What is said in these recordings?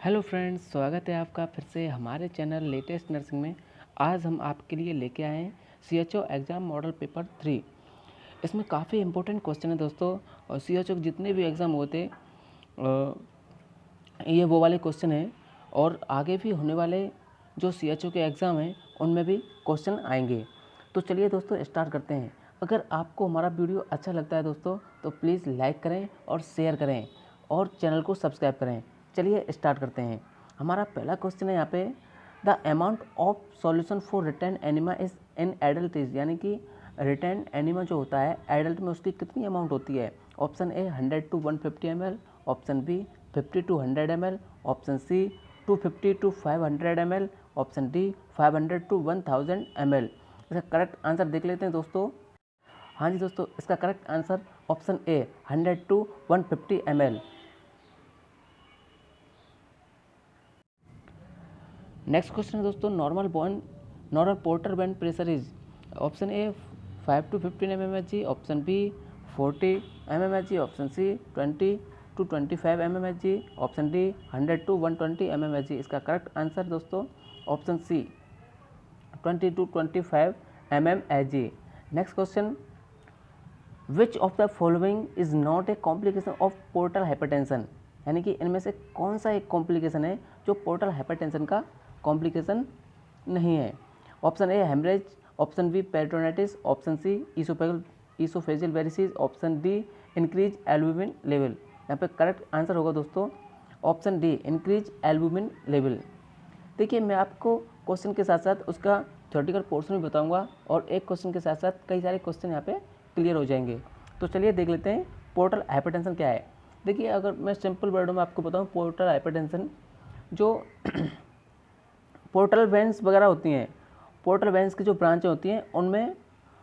Hello friends, स्वागत है आपका फिर से हमारे चैनल लेटेस्ट नर्सिंग में। आज हम आपके लिए लेके आए हैं CHO एग्ज़ाम मॉडल पेपर 3। इसमें काफ़ी इंपॉर्टेंट क्वेश्चन है दोस्तों। और CHO के जितने भी एग्ज़ाम होते ये वो वाले क्वेश्चन हैं। और आगे भी होने वाले जो CHO के एग्ज़ाम हैं उनमें भी क्वेश्चन आएंगे। तो चलिए दोस्तों स्टार्ट करते हैं। अगर आपको हमारा वीडियो अच्छा लगता है दोस्तों तो प्लीज़ लाइक करें और शेयर करें और चैनल को सब्सक्राइब करें। चलिए स्टार्ट करते हैं। हमारा पहला क्वेश्चन है यहाँ पे, the amount of solution for retain enema is in adult is, यानी कि रिटेन एनिमा जो होता है एडल्ट में उसकी कितनी अमाउंट होती है। Option A 100 to 150 ml, option B 50 to 100 ml, option C 250 to 500 ml, option D 500 to 1000 ml। इसका करेक्ट आंसर देख लेते हैं दोस्तों। हाँ जी दोस्तों, इसका correct answer option A 100 to 150 ml। Next question है दोस्तों, नॉर्मल पोर्टर बैंड pressure is. Option A 5 to 15 mmHg, option B 40 mmHg, option C 20 to 25 mmHg, option D 100 to 120 mmHg। इसका करेक्ट आंसर दोस्तों option C 20 to 25 mmHg। Next question, which of the following is not a complication of portal hypertension, यानी कि इनमें से कौन सा एक complication है जो पोर्टल हाइपरटेंशन का कॉम्प्लिकेशन नहीं है। Option A haemorrhage, option B peritonitis, option C oesophageal varices, option D increase albumin level. यहाँ पे करेक्ट आंसर होगा दोस्तों option D increase albumin level. देखिए, मैं आपको क्वेश्चन के साथ साथ उसका थ्योरेटिकल पोर्शन भी बताऊंगा और एक क्वेश्चन के साथ साथ कई सारे क्वेश्चन यहाँ पे क्लियर हो जाएंगे। तो चलिए देख लेते हैं पोर्टल हाइपरटेंशन क्या है। देखिए, अगर मैं सिंपल वर्डों में आपको बताऊं, पोर्टल हाइपरटेंशन जो पोर्टल वेंस वगैरह होती हैं, पोर्टल वेंस की जो ब्रांचें होती हैं उनमें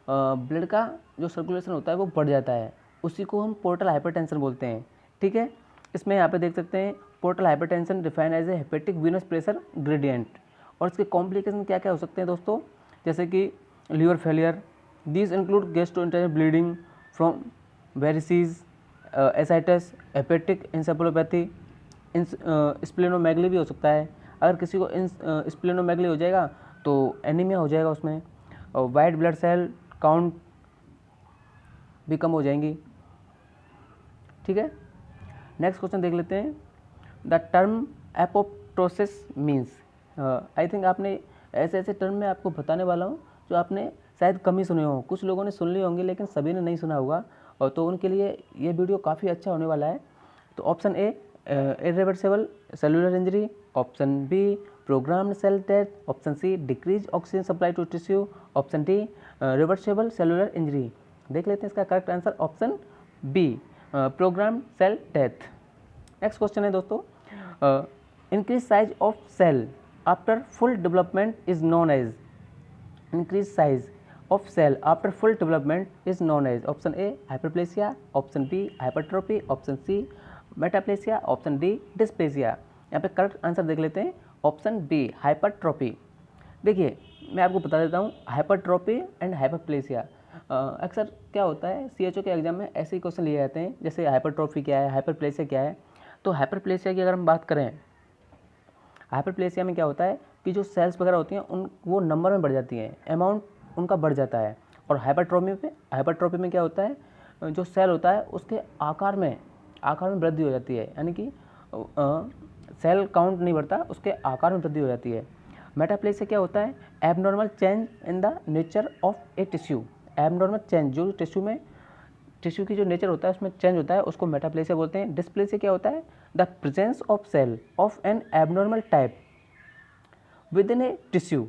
ब्लड का जो सर्कुलेशन होता है वो बढ़ जाता है, उसी को हम पोर्टल हाइपरटेंशन बोलते हैं। ठीक है, इसमें यहाँ पे देख सकते हैं portal hypertension define as a hepatic venous pressure gradient. और इसके कॉम्प्लिकेशन क्या क्या हो सकते हैं दोस्तों, जैसे कि liver failure, these include gastrointestinal bleeding from varices, ascites, hepatic encephalopathy, splenomegaly भी हो सकता है। अगर किसी को स्प्लेनोमेगली हो जाएगा तो एनीमिया हो जाएगा उसमें, और वाइट ब्लड सेल काउंट भी कम हो जाएंगी। ठीक है, नेक्स्ट क्वेश्चन देख लेते हैं। The term apoptosis means, I think आपने ऐसे ऐसे टर्म में आपको बताने वाला हूँ जो आपने शायद कम ही सुने हो। कुछ लोगों ने सुन लिए होंगे लेकिन सभी ने नहीं सुना होगा, और तो उनके लिए ये वीडियो काफ़ी अच्छा होने वाला है। तो option A irreversible cellular injury, option B programmed cell death, option C decrease oxygen supply to tissue, option D reversible cellular injury. देख लेते हैं इसका correct answer option B programmed cell death. Next question है दोस्तों, increase size of cell after full development is known as, increase size of cell after full development is known as. Option A hyperplasia, option B hypertrophy, option C मेटाप्लेसिया, option D dysplasia. यहाँ पे correct answer देख लेते हैं option B hypertrophy. देखिए, मैं आपको बता देता हूँ हाइपरट्रोफी एंड हाइपरप्लेसिया। अक्सर क्या होता है CHO के एग्जाम में ऐसे ही क्वेश्चन लिए जाते हैं, जैसे हाइपरट्रोफी क्या है, हाइपरप्लेसिया क्या है। तो हाइपरप्लेसिया की अगर हम बात करें, हाइपरप्लेसिया में क्या होता है कि जो सेल्स वगैरह होती हैं उन वो नंबर में बढ़ जाती हैं, अमाउंट उनका बढ़ जाता है। और हाइपरट्रोफी में क्या होता है, जो सेल होता है उसके आकार में वृद्धि हो जाती है, यानी कि सेल काउंट नहीं बढ़ता, उसके आकार में वृद्धि हो जाती है। मेटाप्लेसिया क्या होता है, abnormal change in the nature of a tissue, abnormal change जो टिश्यू की जो नेचर होता है उसमें चेंज होता है, उसको मेटाप्लेसिया बोलते हैं। डिस्प्लेसिया क्या होता है, the presence of cell of an abnormal type within a tissue,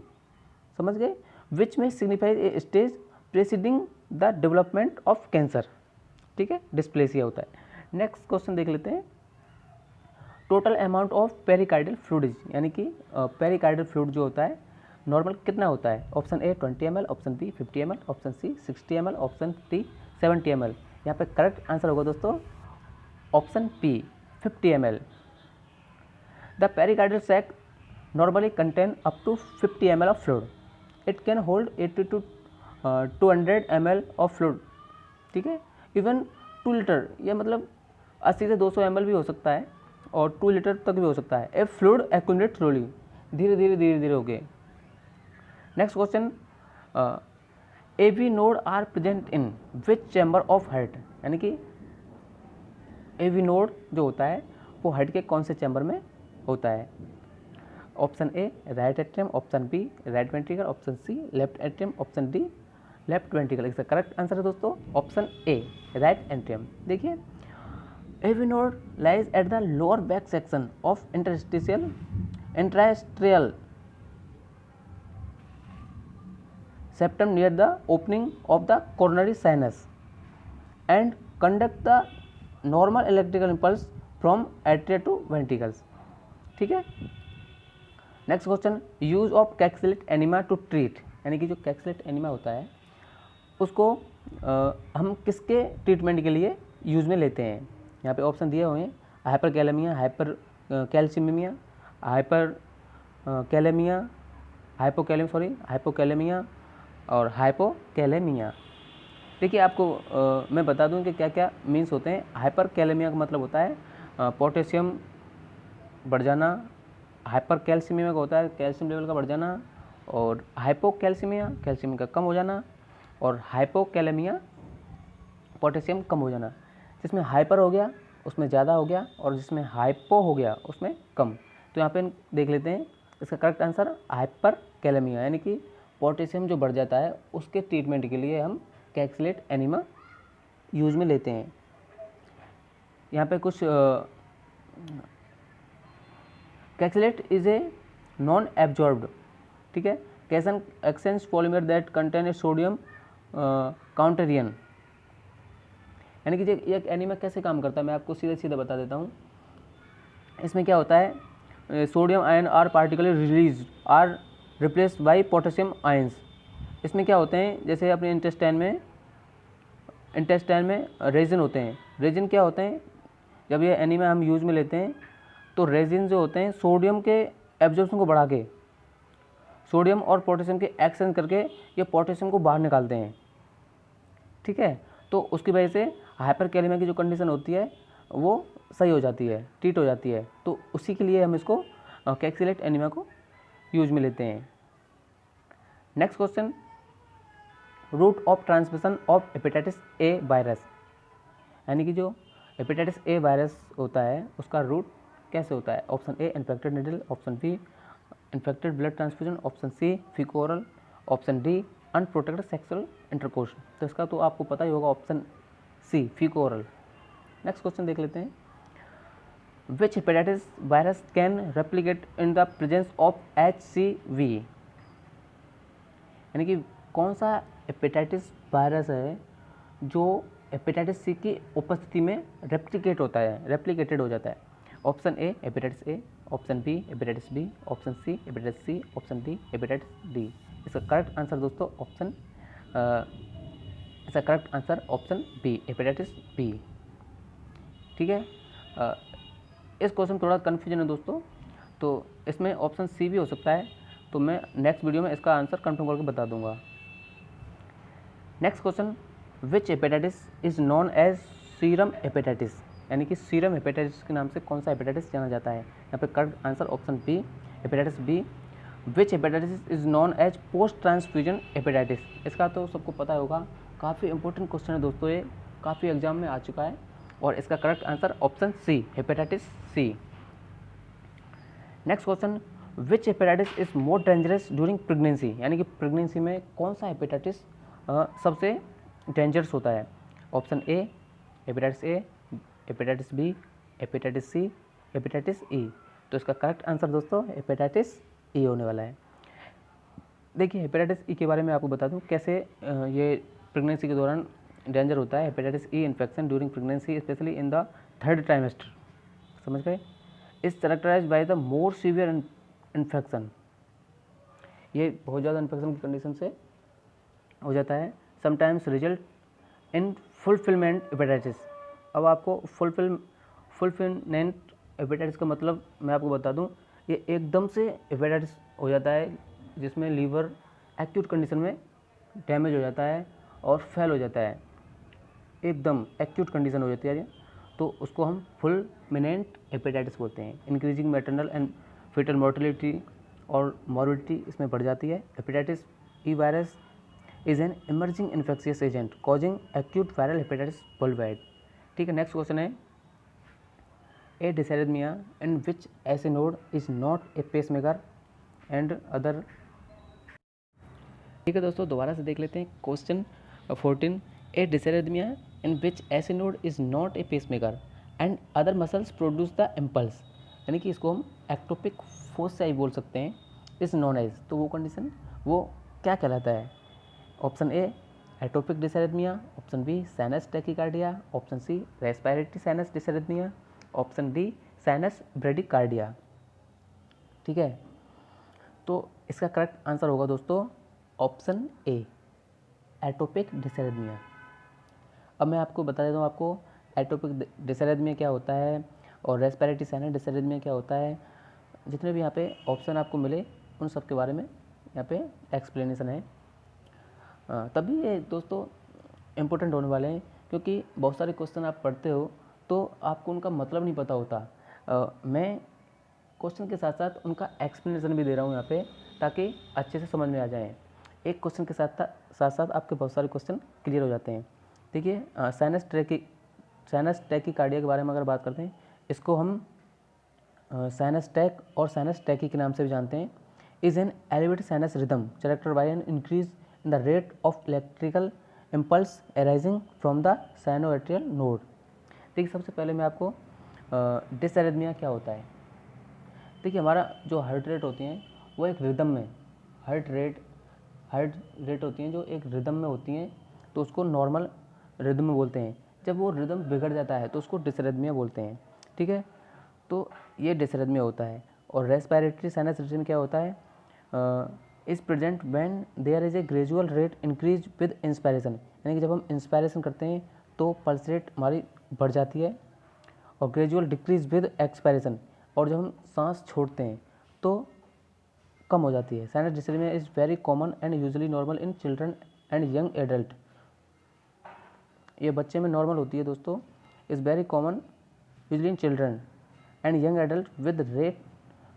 समझ गए, विच में signifies a stage preceding the development of cancer. ठीक है, डिस्प्लेसिया होता है। नेक्स्ट क्वेश्चन देख लेते हैं, total amount of pericardial fluid, यानी कि पेरिकार्डियल फ्लूइड जो होता है नॉर्मल कितना होता है। Option A 20 ml, option B 50 ml, option C 60 ml, option D 70 ml। यहाँ पे करेक्ट आंसर होगा दोस्तों option P 50 ml। The pericardial sac normally contain up to 50 ml of fluid, it can hold 80 to 200 ml of fluid. ठीक है, even 2 litre, या मतलब 80 से 200 ml भी हो सकता है, और 2 लीटर तक भी हो सकता है। ए फ्लूइड एक्यूमुलेट स्लोली, धीरे धीरे होके। Next question, AV node are present in which chamber of heart, यानी कि एवी नोड जो होता है वो हार्ट के कौन से चैम्बर में होता है? Option A right atrium, option B right ventricle, option C left atrium, option D left ventricle. इसका करेक्ट आंसर है दोस्तों ऑप्शन ए राइट एट्रियम। देखिए, AV node lies at the lower back section of interatrial septum near the opening of the coronary sinus and conduct the normal electrical impulse from atria to ventricles। ठीक है। Next question, use of Kayexalate enema to treat, यानी कि जो कैक्सिलेट enema होता है उसको हम किसके ट्रीटमेंट के लिए यूज में लेते हैं? यहाँ पे ऑप्शन दिए हुए हैं, hyper kalaemia, hyper calcaemia, hyper kalaemia, hypokalemia और हाइपोकैलेमिया। देखिए, आपको मैं बता दूं कि क्या क्या मीन्स होते हैं। हाइपर कैलेमिया का मतलब होता है पोटेशियम बढ़ जाना, हाइपर कैल्सीमिया का होता है कैल्शियम लेवल का बढ़ जाना, और हाइपोकैल्सीमिया कैल्शियम का कम हो जाना, और हाइपोकैलेमिया पोटेशियम कम हो जाना। जिसमें हाइपर हो गया उसमें ज़्यादा हो गया, और जिसमें हाइपो हो गया उसमें कम। तो यहाँ पे देख लेते हैं, इसका करेक्ट आंसर हाइपर कैलेमिया, यानी कि पोटेशियम जो बढ़ जाता है उसके ट्रीटमेंट के लिए हम कैक्सिलेट एनीमा यूज में लेते हैं। यहाँ पे कुछ Kayexalate is a non absorbed, ठीक है, cation exchange polymer that contain a sodium counterion, यानी कि ये एनीमा कैसे काम करता है मैं आपको सीधा बता देता हूँ। इसमें क्या होता है, sodium ion are particular release are replaced by potassium ions. इसमें क्या होते हैं, जैसे अपने इंटेस्टाइन में रेजिन होते हैं। रेजिन क्या होते हैं, जब ये एनीमा हम यूज में लेते हैं तो रेजिन जो होते हैं सोडियम के एब्जॉर्प्शन को बढ़ा के सोडियम और पोटेशियम के एक्सचेंज करके ये पोटेशियम को बाहर निकालते हैं। ठीक है, तो उसकी वजह से हाइपर कैलेमिया की जो कंडीशन होती है वो सही हो जाती है, ट्रीट हो जाती है। तो उसी के लिए हम इसको कैक्सिलेट एनीमा को यूज में लेते हैं। Next question, route of transmission of hepatitis A virus, यानी कि जो हेपेटाइटिस ए वायरस होता है उसका रूट कैसे होता है? Option A infected needle, option B infected blood transfusion, option C faeco oral, option D unprotected sexual intercourse. तो इसका तो आपको पता ही होगा, option C faeco oral. Next question देख लेते हैं, which hepatitis virus can replicate in the presence of HCV, यानी कि कौन सा हेपेटाइटिस वायरस है जो हेपेटाइटिस सी की उपस्थिति में रेप्लिकेटेड हो जाता है? Option A hepatitis A, option B hepatitis B, option C hepatitis C, option D hepatitis D. इसका करेक्ट आंसर दोस्तों इसका correct answer option B hepatitis B. ठीक है, इस क्वेश्चन में थोड़ा कन्फ्यूजन है दोस्तों, तो इसमें ऑप्शन सी भी हो सकता है, तो मैं नेक्स्ट वीडियो में इसका आंसर कंफर्म करके बता दूंगा। Next question, which hepatitis is known as serum hepatitis, यानी कि सीरम हेपेटाइटिस के नाम से कौन सा हेपेटाइटिस जाना जाता है? यहाँ पे correct answer option B hepatitis B. Which hepatitis is known as post transfusion hepatitis, इसका तो सबको पता होगा, काफ़ी इंपॉर्टेंट क्वेश्चन है दोस्तों, ये काफ़ी एग्जाम में आ चुका है, और इसका correct answer option C hepatitis C. Next question, which hepatitis is more dangerous during pregnancy, यानी कि प्रेगनेंसी में कौन सा हेपेटाइटिस सबसे डेंजरस होता है? Option A hepatitis A, hepatitis B, hepatitis C, hepatitis E. तो इसका करेक्ट आंसर दोस्तों हेपेटाइटिस ई होने वाला है। देखिए, हेपेटाइटिस ई के बारे में आपको बता दूं कैसे ये प्रेगनेंसी के दौरान डेंजर होता है। Hepatitis E infection during pregnancy specially in the 3rd trimester, समझ गए, is characterized by the more severe infection, ये बहुत ज़्यादा इन्फेक्शन की कंडीशन से हो जाता है। Sometimes result in fulfilment hepatitis. अब आपको फुलफिलमेंट हेपेटाइटिस का मतलब मैं आपको बता दूं, ये एकदम से हेपेटाइटिस हो जाता है जिसमें लीवर एक्यूट कंडीशन में डैमेज हो जाता है और फेल हो जाता है, एकदम एक्यूट कंडीशन हो जाती है। तो उसको हम फुलमिनेंट हेपेटाइटिस बोलते हैं। Increasing maternal and fetal mortality और मॉर्बिडिटी इसमें बढ़ जाती है। Hepatitis E virus is an emerging infectious agent causing acute viral hepatitis worldwide. ठीक है, नेक्स्ट क्वेश्चन है ए डिसैरिथमिया इन विच ऐसे node is not A pacemaker and other. ठीक है दोस्तों, दोबारा से देख लेते हैं क्वेश्चन 14। ए डिसैरिथमिया इन विच ऐसे node is not A pacemaker and other muscles produce the impulse, यानी कि इसको हम एक्टोपिक फोसाई बोल सकते हैं, इज नॉन एज। तो वो कंडीशन वो क्या कहलाता है? Option A atopic dysrhythmia, option B sinus tachycardia, option C respiratory sinus dysrhythmia, option D sinus bradycardia. ठीक है, तो इसका करेक्ट आंसर होगा दोस्तों ऑप्शन ए एटोपिक डिसैरिथमिया। अब मैं आपको बता देता हूँ आपको एटोपिक डिसैरिथमिया क्या होता है और रेस्पिरेटरी साइनस डिसैरिथमिया क्या होता है। जितने भी यहाँ पे ऑप्शन आपको मिले उन सब के बारे में यहाँ पे एक्सप्लेनेशन है। तभी ये दोस्तों इम्पोर्टेंट होने वाले हैं, क्योंकि बहुत सारे क्वेश्चन आप पढ़ते हो तो आपको उनका मतलब नहीं पता होता। मैं क्वेश्चन के साथ साथ उनका एक्सप्लेनेशन भी दे रहा हूँ यहाँ पे, ताकि अच्छे से समझ में आ जाए। एक क्वेश्चन के साथ साथ आपके बहुत सारे क्वेश्चन क्लियर हो जाते हैं। देखिए साइनस टैकीकार्डिया के बारे में अगर बात करते हैं, इसको हम साइनस टैक और साइनस टैकी के नाम से भी जानते हैं। Is an elevated sinus rhythm character bye an increase in the rate of electrical impulse arising from the sinoatrial node. देखिए, सबसे पहले मैं आपको डिसैरिथमिया क्या होता है। देखिए, हमारा जो हार्ट रेट होती हैं वो एक रिदम में हार्ट रेट होती हैं जो एक रिदम में होती हैं, तो उसको नॉर्मल रिदम में बोलते हैं। जब वो रिदम बिगड़ जाता है तो उसको डिसैरिथमिया बोलते हैं। ठीक है, तो ये डिसैरिथमिया होता है। और रेस्पिरेटरी साइनस रिदम क्या होता है? Is present when there is a gradual rate increase with inspiration, यानी कि जब हम इंस्पायरेशन करते हैं तो पल्स रेट हमारी बढ़ जाती है, और ग्रेजुअल डिक्रीज विद एक्सपायरेशन, और जब हम सांस छोड़ते हैं तो कम हो जाती है। Sinus dysrhythmia is very common and usually normal in children and young adult. ये बच्चे में नॉर्मल होती है दोस्तों। Is very common usually in children and young adult with rate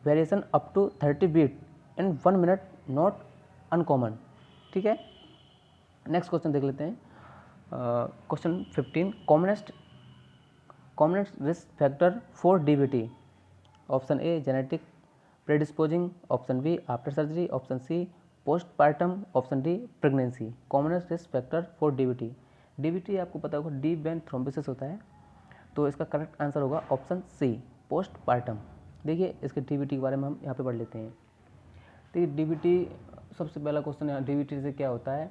variation up to 30 beat in 1 minute, not uncommon. ठीक है, next question देख लेते हैं। Question 15 commonest risk factor for डीबीटी। Option A genetic predisposing, option B after surgery, option C postpartum, option D pregnancy. Commonest risk factor for DBT. DBT आपको पता होगा deep vein thrombosis होता है, तो इसका करेक्ट आंसर होगा ऑप्शन सी पोस्टपार्टम। देखिए, इसके डीबीटी के बारे में हम यहाँ पे पढ़ लेते हैं। देखिए, डीबीटी सबसे पहला क्वेश्चन है, डीबीटी से क्या होता है?